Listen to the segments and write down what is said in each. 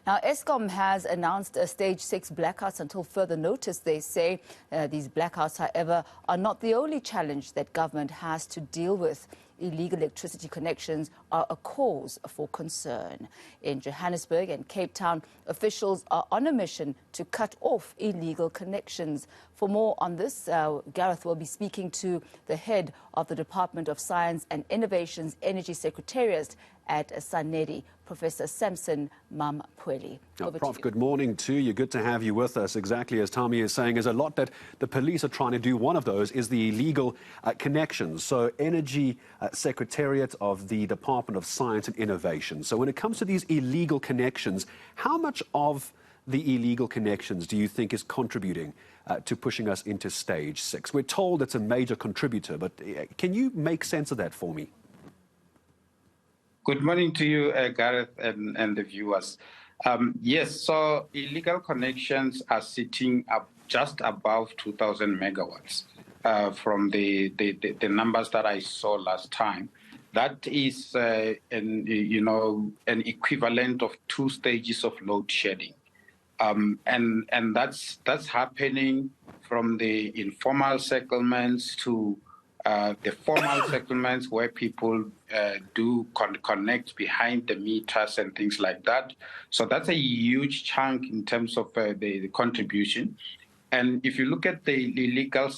Now, Eskom has announced a stage 6 blackouts until further notice, they say. These blackouts, however, are not the only challenge that government has to deal with. Illegal electricity connections are a cause for concern. In Johannesburg and Cape Town, officials are on a mission to cut off illegal connections. For more on this, Gareth will be speaking to the head of the Department of Science and Innovation's Energy Secretariat at SANEDI, Professor Sampson Mamphweli. Prof, good morning to you. Good to have you with us. Exactly as Tommy is saying, there's a lot that the police are trying to do. One of those is the illegal connections. So Energy Secretariat of the Department of Science and Innovation. So when it comes to these illegal connections, how much of the illegal connections do you think is contributing to pushing us into stage 6? We're told it's a major contributor, but can you make sense of that for me? Good morning to you, Gareth, and the viewers. Yes, so illegal connections are sitting up just above 2,000 megawatts from the numbers that I saw last time. That is, an equivalent of 2 stages of load shedding. And that's happening from the informal settlements to the formal settlements where people do connect behind the meters and things like that. So that's a huge chunk in terms of the contribution. And if you look at the illegal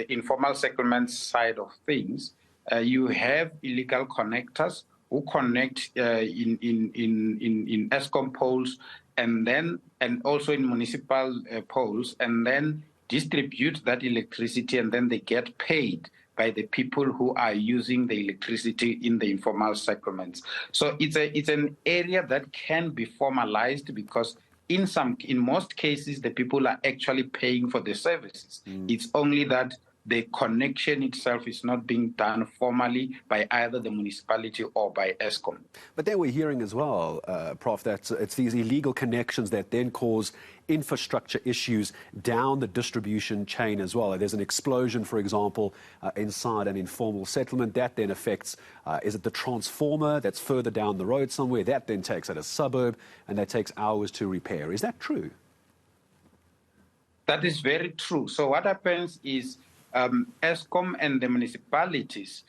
informal settlement side of things, you have illegal connectors who connect in Eskom poles and also in municipal poles, and then distribute that electricity, and then they get paid by the people who are using the electricity in the informal settlements. So it's an area that can be formalized because in most cases the people are actually paying for the services. It's only that the connection itself is not being done formally by either the municipality or by Eskom. But then we're hearing as well, Prof, that it's these illegal connections that then cause infrastructure issues down the distribution chain as well. There's an explosion, for example, inside an informal settlement. That then affects, is it the transformer that's further down the road somewhere? That then takes at a suburb, and that takes hours to repair. Is that true? That is very true. So what happens is Eskom and the municipalities,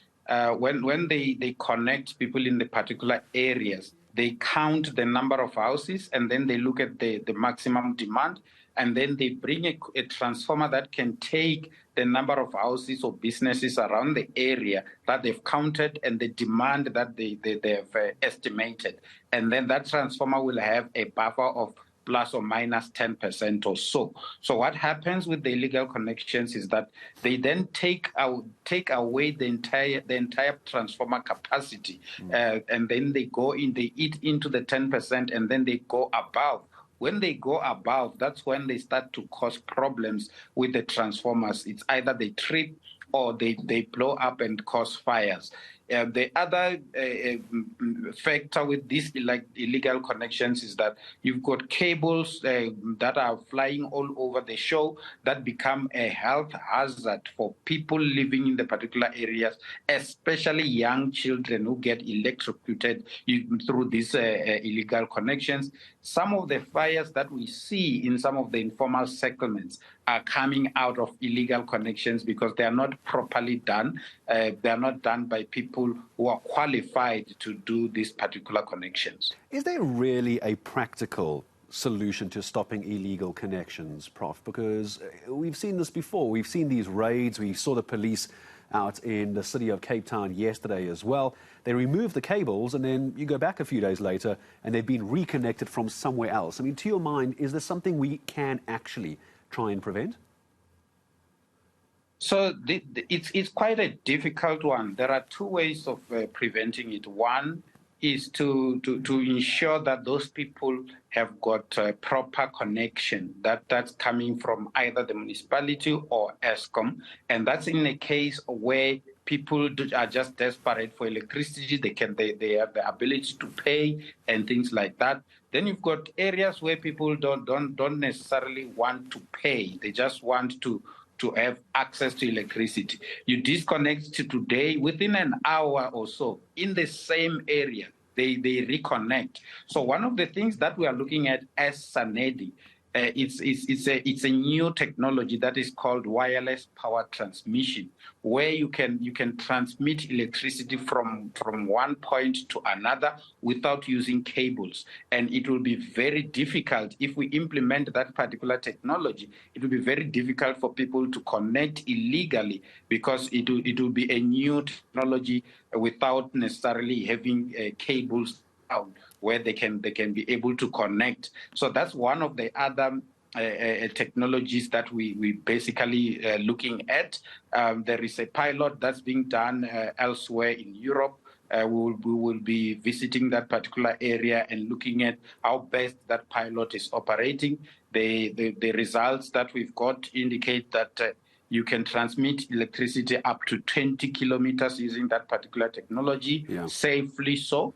when they connect people in the particular areas, they count the number of houses, and then they look at the maximum demand, and then they bring a transformer that can take the number of houses or businesses around the area that they've counted and the demand that they have estimated. And then that transformer will have a buffer of plus or minus 10% or so. So what happens with the illegal connections is that they then take away the entire transformer capacity, and then they eat into the 10%, and then they go above. When they go above, that's when they start to cause problems with the transformers. It's either they trip or they blow up and cause fires. The other factor with these illegal connections is that you've got cables that are flying all over the show that become a health hazard for people living in the particular areas, especially young children who get electrocuted through these illegal connections. Some of the fires that we see in some of the informal settlements are coming out of illegal connections because they are not properly done. They are not done by people who are qualified to do these particular connections. Is there really a practical solution to stopping illegal connections, Prof? Because we've seen this before. We've seen these raids. We saw the police out in the city of Cape Town yesterday as well. They remove the cables, and then you go back a few days later and they've been reconnected from somewhere else. I mean, to your mind, is there something we can actually try and prevent? So it's quite a difficult one. There are 2 ways of preventing it. One is to ensure that those people have got proper connection that's coming from either the municipality or Eskom, and that's in a case where people are just desperate for electricity. They have the ability to pay and things like that. Then you've got areas where people don't necessarily want to pay. They just want to have access to electricity. You disconnect today, within an hour or so, in the same area, they reconnect. So one of the things that we are looking at as SANEDI, it's a new technology that is called wireless power transmission, where you can transmit electricity from one point to another without using cables. And it will be very difficult if we implement that particular technology. It will be very difficult for people to connect illegally, because it will be a new technology without necessarily having cables down where they can be able to connect. So that's one of the other technologies that we basically looking at. There is a pilot that's being done elsewhere in Europe. We will be visiting that particular area and looking at how best that pilot is operating. The results that we've got indicate that you can transmit electricity up to 20 kilometers using that particular technology, safely so.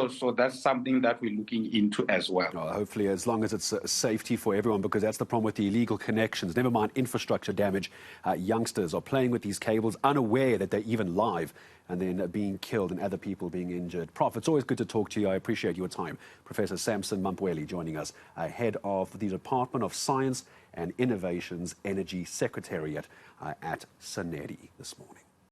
So that's something that we're looking into as well. Hopefully, as long as it's safety for everyone, because that's the problem with the illegal connections. Never mind infrastructure damage. Youngsters are playing with these cables, unaware that they're even live, and then being killed and other people being injured. Prof, it's always good to talk to you. I appreciate your time. Professor Sampson Mamphweli joining us, head of the Department of Science and Innovation's Energy Secretariat at SANEDI this morning.